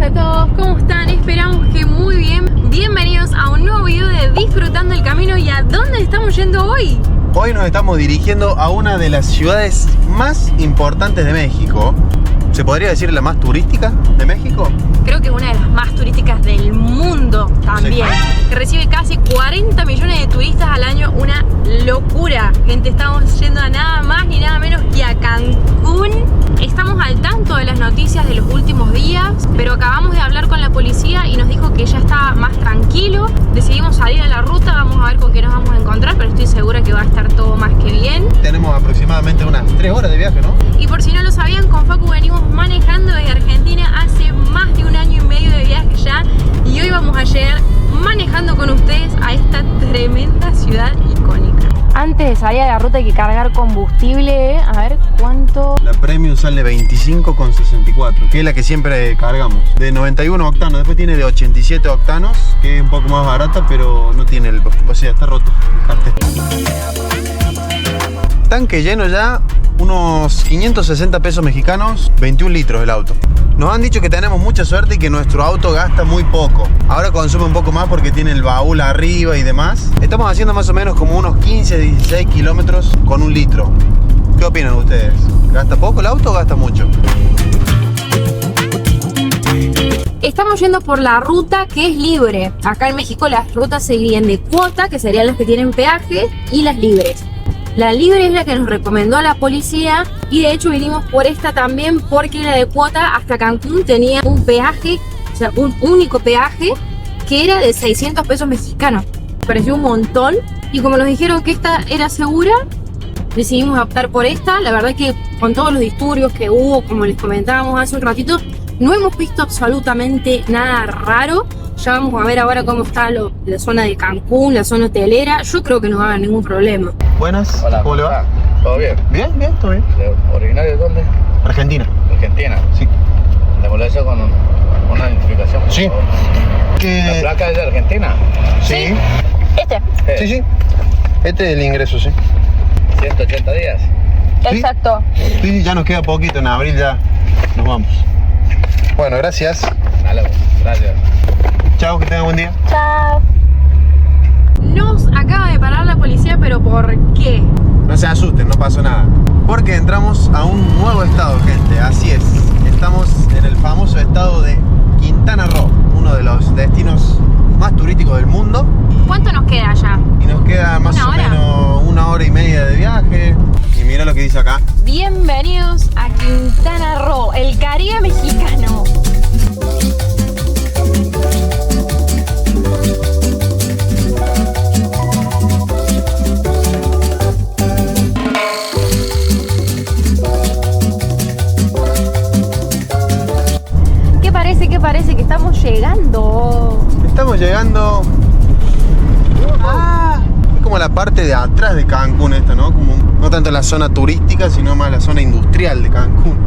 a todos, ¿cómo están? Esperamos que muy bien. Bienvenidos a un nuevo video de Disfrutando el Camino. ¿Y a dónde estamos yendo hoy? Hoy nos estamos dirigiendo a una de las ciudades más importantes de México. ¿Se podría decir la más turística de México? Creo que una de las más turísticas del mundo también. Sí. Que recibe casi 40 millones de turistas al año. Una locura. Gente, estamos yendo a nada más ni nada menos que a Cancún. Estamos al tanto de las noticias de los últimos días, pero acabamos de hablar con la policía y nos dijo que ya está más tranquilo. Decidimos salir a la ruta, vamos a ver con qué nos vamos a encontrar, pero estoy segura que va a estar todo más que bien. Tenemos aproximadamente unas 3 horas de viaje, ¿no? Y por si no lo sabían, con Facu venimos manejando desde Argentina hace más de 1 año y medio de viaje ya, y hoy vamos a llegar manejando con ustedes a esta tremenda ciudad icónica. Antes de salir a la ruta hay que cargar combustible, a ver cuánto. La Premium sale 25,64, que es la que siempre cargamos, de 91 octanos. Después tiene de 87 octanos, que es un poco más barata, pero no tiene el, o sea, está roto el cartel. Tanque lleno ya, unos 560 pesos mexicanos, 21 litros el auto. Nos han dicho que tenemos mucha suerte y que nuestro auto gasta muy poco. Ahora consume un poco más porque tiene el baúl arriba y demás. Estamos haciendo más o menos como unos 15-16 kilómetros con 1 litro. ¿Qué opinan ustedes? ¿Gasta poco el auto o gasta mucho? Estamos yendo por la ruta que es libre. Acá en México las rutas se dividen de cuota, que serían las que tienen peaje, y las libres. La libre es la que nos recomendó la policía y de hecho vinimos por esta también porque la de cuota hasta Cancún tenía un peaje, o sea, un único peaje que era de 600 pesos mexicanos. Me pareció un montón y como nos dijeron que esta era segura, decidimos optar por esta. La verdad que con todos los disturbios que hubo, como les comentábamos hace un ratito, no hemos visto absolutamente nada raro. Ya vamos a ver ahora cómo está la zona de Cancún, la zona hotelera. Yo creo que no va a haber ningún problema. Buenas, hola, ¿cómo le va? ¿Todo bien? Bien, todo bien. ¿Originario de dónde? Argentina. Argentina. Sí. ¿Le molesta con una identificación? Sí. ¿La placa es de Argentina? Sí. Este. Sí. Este es el ingreso, sí. 180 días. Exacto. Sí, ya nos queda poquito, en abril ya nos vamos. Bueno, gracias. Dale, gracias. Chao, que tenga buen día. Chao. Nos acaba de parar la policía, pero ¿por qué? No se asusten, no pasó nada. Porque entramos a un nuevo estado, gente. Así es. Estamos en el famoso estado de Quintana Roo, uno de los destinos más turísticos del mundo. ¿Cuánto nos queda allá? Y nos queda más o menos 1 hora y media de viaje. Y mira lo que dice acá. Bienvenidos a Quintana Roo, el Caribe mexicano. ¿Qué parece que estamos llegando? Estamos llegando. Es como la parte de atrás de Cancún esta, ¿no? Como, no tanto la zona turística, sino más la zona industrial de Cancún.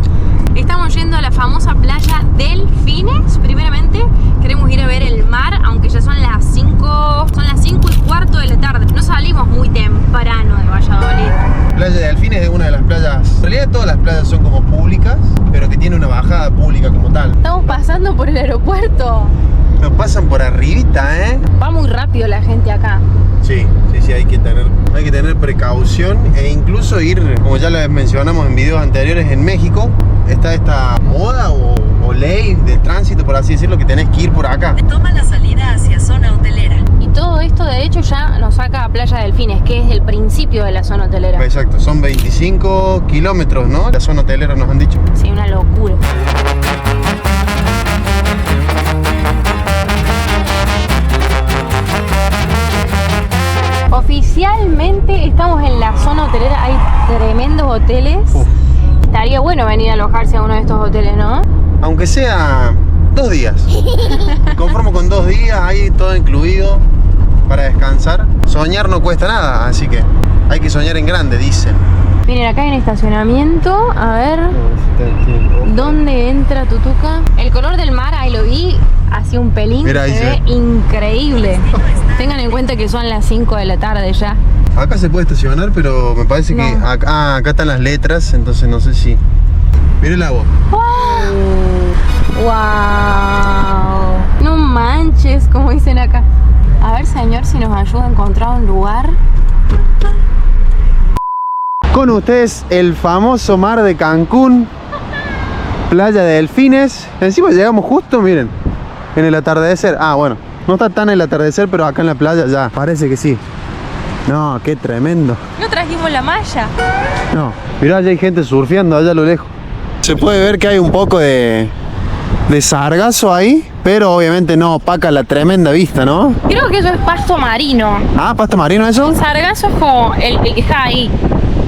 Estamos yendo a la famosa playa Delfines. Primeramente queremos ir a ver el mar, aunque ya son las 5:15 de la tarde. No salimos muy temprano de Valladolid. Playa de Delfines es una de las playas, en realidad todas las playas son como públicas, pero que tiene una bajada pública como tal. Estamos pasando por el aeropuerto. Nos pasan por arribita, ¿eh? Va muy rápido la gente acá. Sí, hay que tener precaución e incluso ir, como ya lo mencionamos en videos anteriores, en México está esta moda o ley de tránsito, por así decirlo, que tenés que ir por acá. Toma la salida hacia zona hotelera. Y todo esto de hecho ya nos saca a Playa Delfines, que es el principio de la zona hotelera. Exacto, son 25 kilómetros, ¿no? La zona hotelera nos han dicho. Sí, una locura. Oficialmente estamos en la zona hotelera, hay tremendos hoteles. Estaría bueno venir a alojarse a uno de estos hoteles, ¿no? Aunque sea 2 días. Me conformo con 2 días, ahí todo incluido para descansar. Soñar no cuesta nada, así que hay que soñar en grande, dicen. Miren, acá hay un estacionamiento, a ver, ¿dónde entra Tutuca? El color del mar, ahí lo vi, hacía un pelín, mira, se ve increíble. Tengan en cuenta que son las 5 de la tarde ya. Acá se puede estacionar, pero me parece que acá están las letras, entonces no sé si... Miren el agua. ¡Wow! ¡Wow! como dicen acá. A ver, señor, si nos ayuda a encontrar un lugar. Con ustedes el famoso mar de Cancún, playa de Delfines. Encima llegamos justo, miren, en el atardecer. Ah, bueno, no está tan el atardecer, pero acá en la playa ya parece que sí. No, qué tremendo. ¿No trajimos la malla? No, mirá, ya hay gente surfeando allá a lo lejos. Se puede ver que hay un poco de sargazo ahí, pero obviamente no opaca la tremenda vista, ¿no? Creo que eso es pasto marino. Ah, ¿pasto marino eso? Un sargazo es como el que está ahí.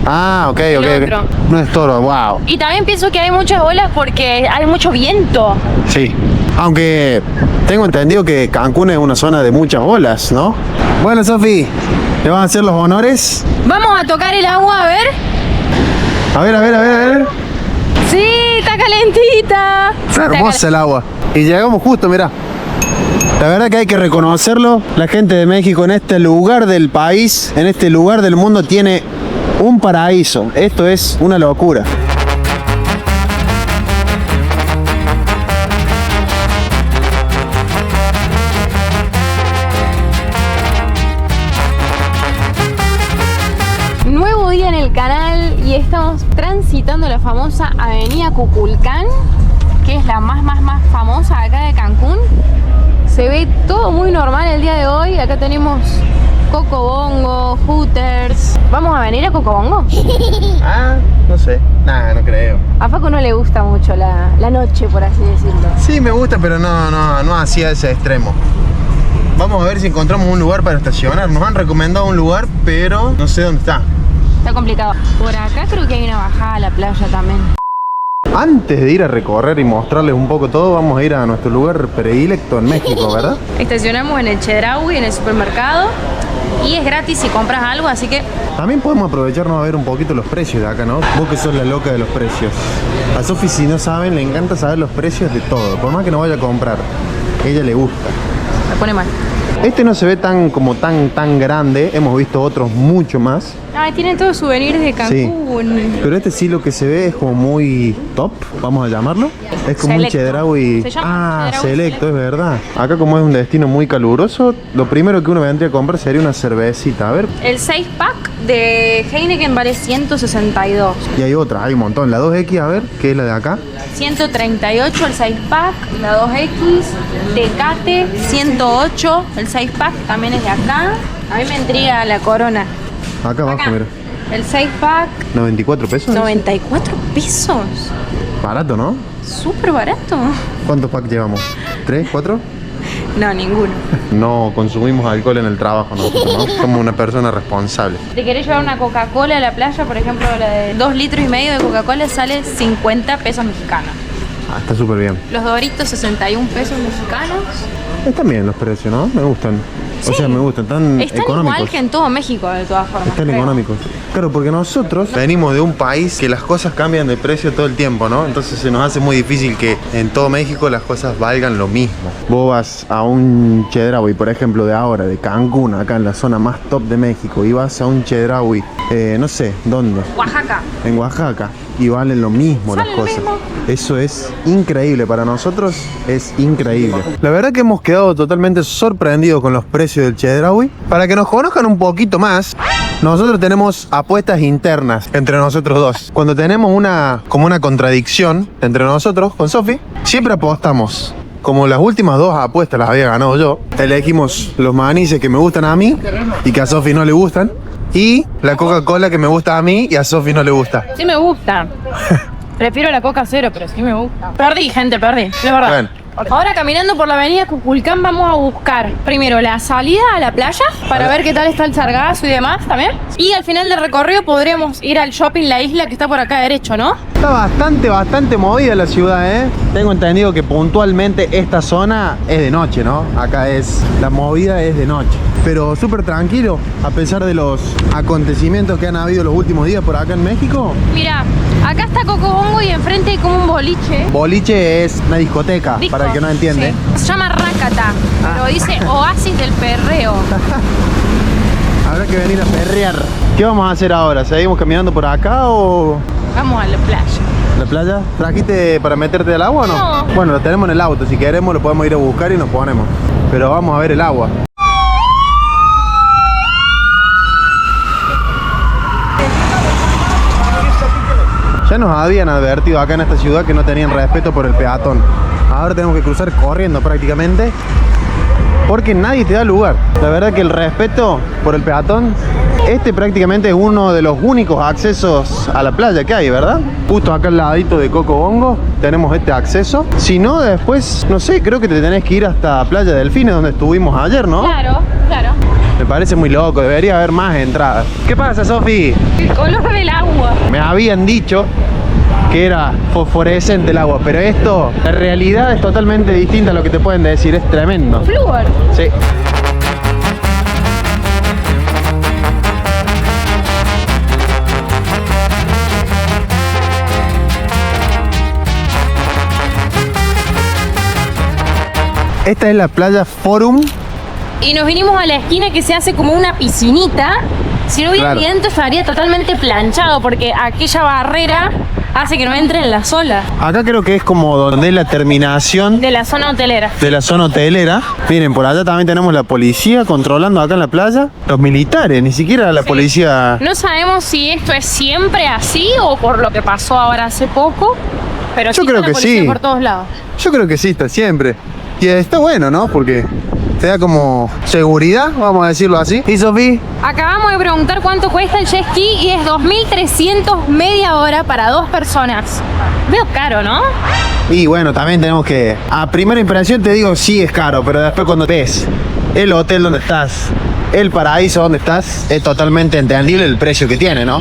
Ah, ok. otro. No es toro, wow. Y también pienso que hay muchas olas porque hay mucho viento. Sí, aunque tengo entendido que Cancún es una zona de muchas olas, ¿no? Bueno, Sofi, ¿le van a hacer los honores? Vamos a tocar el agua, a ver. A ver. Sí, está calentita. Está hermosa el agua. Y llegamos justo, mirá. La verdad que hay que reconocerlo. La gente de México en este lugar del país, en este lugar del mundo, tiene un paraíso. Esto es una locura. Nuevo día en el canal y estamos transitando la famosa Avenida Kukulcán, que es la más famosa acá de Cancún. Se ve todo muy normal el día de hoy. Acá tenemos Cocobongo, Hooters. ¿Vamos a venir a Cocobongo? Ah, no sé. Nah, no creo. A Paco no le gusta mucho la noche, por así decirlo. Sí, me gusta, pero no hacia ese extremo. Vamos a ver si encontramos un lugar para estacionar. Nos han recomendado un lugar, pero no sé dónde está. Está complicado. Por acá creo que hay una bajada a la playa también. Antes de ir a recorrer y mostrarles un poco todo, vamos a ir a nuestro lugar predilecto en México, ¿verdad? Estacionamos en el Chedraui, en el supermercado. Y es gratis si compras algo, así que... También podemos aprovecharnos a ver un poquito los precios de acá, ¿no? Vos que sos la loca de los precios. A Sofi, si no saben, le encanta saber los precios de todo. Por más que no vaya a comprar, a ella le gusta. Se pone mal. Este no se ve tan grande. Hemos visto otros mucho más. Ay, tienen todos souvenirs de Cancún. Sí. Pero este sí lo que se ve es como muy top, vamos a llamarlo. Es como Selecto. un Chedraui. Se llama Chedraui Selecto, es verdad. Acá como es un destino muy caluroso, lo primero que uno vendría a comprar sería una cervecita. A ver. El 6-pack de Heineken vale 162. Y hay otra, hay un montón. La 2X, a ver, ¿qué es la de acá? 138 el 6-pack, la 2X. Tecate, 108 el 6-pack, también es de acá. A mí me intriga la Corona. Acá abajo, Acá. mira. El 6-pack, 94 pesos. 94 pesos. Barato, ¿no? Súper barato. ¿Cuántos packs llevamos? ¿3, 4? No, ninguno. No consumimos alcohol en el trabajo nosotros, ¿no? Somos una persona responsable. ¿Te querés llevar una Coca-Cola a la playa? Por ejemplo, la de 2,5 litros de Coca-Cola sale 50 pesos mexicanos. Ah, está súper bien. Los Doritos 61 pesos mexicanos. Están bien los precios, ¿no? Me gustan. Sí. O sea, me gustan, tan Están económicos. igual que en todo México, de todas formas. Están creo. económicos. Claro, porque nosotros venimos de un país que las cosas cambian de precio todo el tiempo, ¿no? Entonces se nos hace muy difícil que en todo México las cosas valgan lo mismo. Vos vas a un Chedraui, por ejemplo, de ahora, de Cancún, acá en la zona más top de México, y vas a un Chedraui, no sé, ¿dónde? Oaxaca. En Oaxaca, y valen lo mismo las Sale lo cosas. mismo. Eso es increíble, para nosotros es increíble. La verdad que hemos quedado totalmente sorprendidos con los precios del Chedraui. Para que nos conozcan un poquito más, nosotros tenemos apuestas internas entre nosotros dos. Cuando tenemos como una contradicción entre nosotros, con Sofi, siempre apostamos. Como las últimas dos apuestas las había ganado yo, elegimos los manices que me gustan a mí y que a Sofi no le gustan. Y la Coca-Cola que me gusta a mí y a Sofi no le gusta. Sí me gusta. Prefiero la Coca Cero, pero sí me gusta. Perdí, gente, perdí. Es verdad. Bueno. Ahora caminando por la avenida Kukulcán vamos a buscar primero la salida a la playa para ver qué tal está el sargazo y demás también. Y al final del recorrido podremos ir al shopping La Isla que está por acá derecho, ¿no? Está bastante movida la ciudad, ¿eh? Tengo entendido que puntualmente esta zona es de noche, ¿no? Acá la movida es de noche. Pero súper tranquilo, a pesar de los acontecimientos que han habido los últimos días por acá en México. Mira, acá está Cocobongo y enfrente hay como un boliche. Boliche es una discoteca, Disco. para el que no entiende. Sí. Se llama Rakata, pero dice Oasis del Perreo. Habrá que venir a perrear. ¿Qué vamos a hacer ahora? ¿Seguimos caminando por acá o...? Vamos a la playa. ¿La playa? ¿Trajiste para meterte al agua o no? No. Bueno, lo tenemos en el auto. Si queremos lo podemos ir a buscar y nos ponemos. pero vamos a ver el agua. Ya nos habían advertido acá en esta ciudad que no tenían respeto por el peatón. Ahora tenemos que cruzar corriendo prácticamente, porque nadie te da lugar. La verdad que el respeto por el peatón, este prácticamente es uno de los únicos accesos a la playa que hay, ¿verdad? Justo acá al ladito de Coco Bongo tenemos este acceso. Si no, después, no sé, creo que te tenés que ir hasta Playa Delfines, donde estuvimos ayer, ¿no? Claro, claro. Me parece muy loco, debería haber más entradas. ¿Qué pasa, Sofi? El color del agua. Me habían dicho que era fosforescente el agua, pero esto, la realidad es totalmente distinta a lo que te pueden decir, es tremendo. Flúor. Sí. Esta es la playa Forum. Y nos vinimos a la esquina que se hace como una piscinita. Si no hubiera Claro. viento estaría totalmente planchado porque aquella barrera hace que no entre en la ola Acá creo que es como donde es la terminación de la zona hotelera. de la zona hotelera. Miren, por allá también tenemos la policía controlando acá en la playa. Los militares, ni siquiera la policía. No sabemos si esto es siempre así o por lo que pasó ahora hace poco, pero Yo sí creo está la que policía sí. por todos lados. Yo creo que sí, está siempre. Y está bueno, ¿no? Porque te da como seguridad, vamos a decirlo así. ¿Y Sofía? Acabamos de preguntar cuánto cuesta el jet ski y es 2.300 media hora para 2 personas. Veo caro, ¿no? Y bueno, también tenemos que... A primera impresión te digo, sí es caro, pero después cuando ves el hotel donde estás, el paraíso donde estás, es totalmente entendible el precio que tiene, ¿no?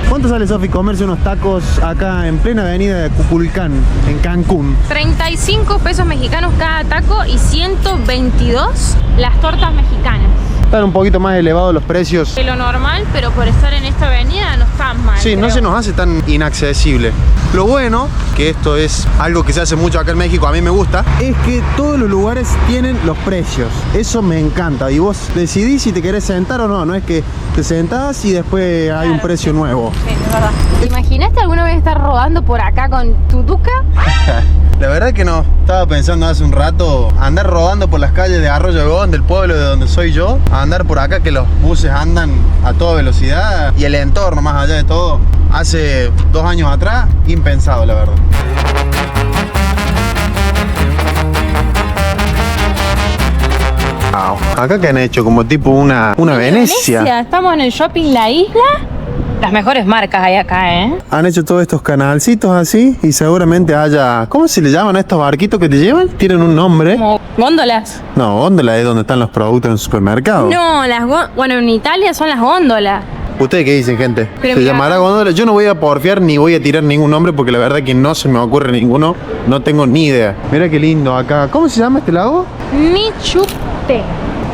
¿Cuánto sale, Sofi, comerse unos tacos acá en plena avenida de Cuculcán, en Cancún? 35 pesos mexicanos cada taco y 122 las tortas mexicanas. Están un poquito más elevados los precios. De lo normal, pero por estar en esta avenida no está mal. Sí, no creo. se nos hace tan inaccesible. Lo bueno, que esto es algo que se hace mucho acá en México, a mí me gusta, es que todos los lugares tienen los precios. Eso me encanta. Y vos decidís si te querés sentar o no. No es que te sentás y después hay un precio nuevo. Sí, es verdad. ¿Te imaginaste alguna vez estar rodando por acá con tu Duca? La verdad que no. Estaba pensando hace un rato andar rodando por las calles de Arroyo Obregón, del pueblo de donde soy yo. Andar por acá que los buses andan a toda velocidad y el entorno más allá de todo. Hace 2 años atrás, impensado la verdad. Wow. Acá que han hecho como tipo una Venecia. Estamos en el shopping La Isla. Las mejores marcas hay acá, ¿eh? Han hecho todos estos canalcitos así y seguramente haya... ¿Cómo se le llaman a estos barquitos que te llevan? Tienen un nombre. Como góndolas. No, góndola es donde están los productos en el supermercado. No, bueno, en Italia son las góndolas. ¿Ustedes qué dicen, gente? Pero ¿Se mira, llamará góndola? Yo no voy a porfiar ni voy a tirar ningún nombre porque la verdad que no se me ocurre ninguno. No tengo ni idea. Mira qué lindo acá. ¿Cómo se llama este lago? Michupte.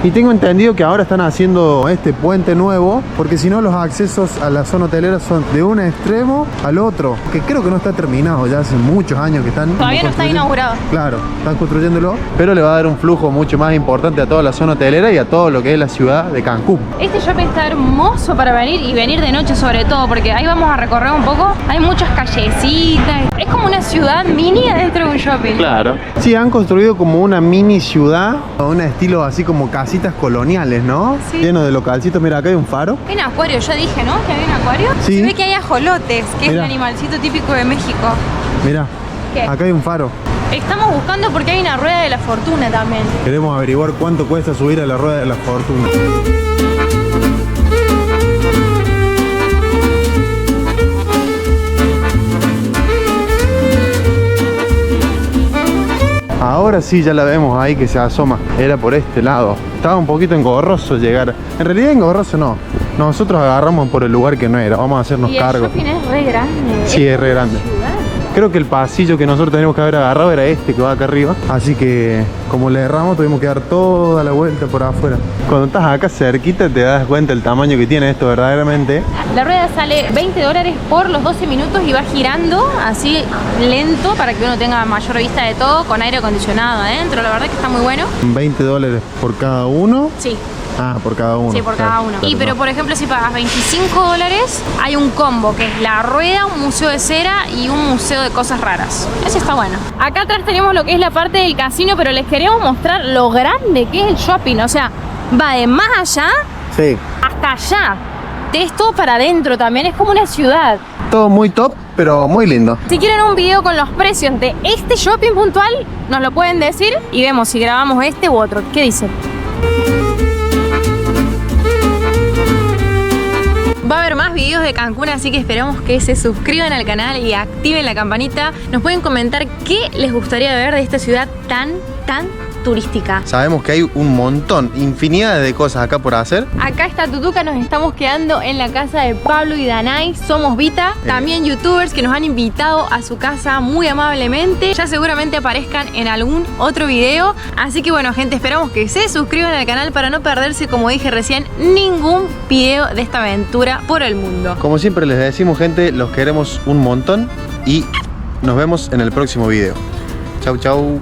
Y tengo entendido que ahora están haciendo este puente nuevo, porque si no los accesos a la zona hotelera son de un extremo al otro, que creo que no está terminado, ya hace muchos años que están... Todavía no está construyendo. inaugurado. Claro, están construyéndolo, pero le va a dar un flujo mucho más importante a toda la zona hotelera y a todo lo que es la ciudad de Cancún. Este shopping está hermoso para venir y venir de noche sobre todo, porque ahí vamos a recorrer un poco. Hay muchas callecitas. Es como una ciudad mini adentro de un shopping. Claro. Sí, han construido como una mini ciudad, un estilo así como casitas coloniales, ¿no? Sí. Lleno de localcitos. Mira, acá hay un faro. Hay un acuario, yo dije, ¿no? Que había un acuario. Sí. Se ve que hay ajolotes, que es el Mirá. animalcito típico de México. Mira, ¿Qué? acá hay un faro. Estamos buscando porque hay una rueda de la fortuna también. Queremos averiguar cuánto cuesta subir a la rueda de la fortuna. Ahora sí ya la vemos ahí que se asoma. Era por este lado. Estaba un poquito engorroso llegar. En realidad engorroso no. Nosotros agarramos por el lugar que no era. Vamos a hacernos Y el cargo. shopping es re grande. Sí, es re grande. Ciudad. Creo que el pasillo que nosotros teníamos que haber agarrado era este que va acá arriba. Así que como le erramos tuvimos que dar toda la vuelta por afuera. Cuando estás acá cerquita te das cuenta el tamaño que tiene esto verdaderamente. La rueda sale $20 por los 12 minutos y va girando así lento para que uno tenga mayor vista de todo, con aire acondicionado adentro. La verdad que está muy bueno. $20 por cada uno. Sí. Ah, por cada uno. Sí, por cada Claro, uno. claro, Y pero no. por ejemplo, si pagas $25, hay un combo que es la rueda, un museo de cera y un museo de cosas raras. Ese está bueno. Acá atrás tenemos lo que es la parte del casino, pero les queremos queríamos mostrar lo grande que es el shopping. O sea, va de más allá Sí. hasta allá. Es todo para adentro también, es como una ciudad. Todo muy top, pero muy lindo. Si quieren un video con los precios de este shopping puntual, nos lo pueden decir y vemos si grabamos este u otro. ¿Qué dicen? Va a haber más videos de Cancún, así que esperamos que se suscriban al canal y activen la campanita. Nos pueden comentar qué les gustaría ver de esta ciudad tan turística. Sabemos que hay un montón, infinidad de cosas acá por hacer. Acá está Tutuca, nos estamos quedando en la casa de Pablo y Danay. Somos Vita, también youtubers que nos han invitado a su casa muy amablemente. Ya seguramente aparezcan en algún otro video. Así que bueno, gente, esperamos que se suscriban al canal para no perderse, como dije recién, ningún video de esta aventura por el mundo. Como siempre les decimos, gente, los queremos un montón y nos vemos en el próximo video. Chau, chau.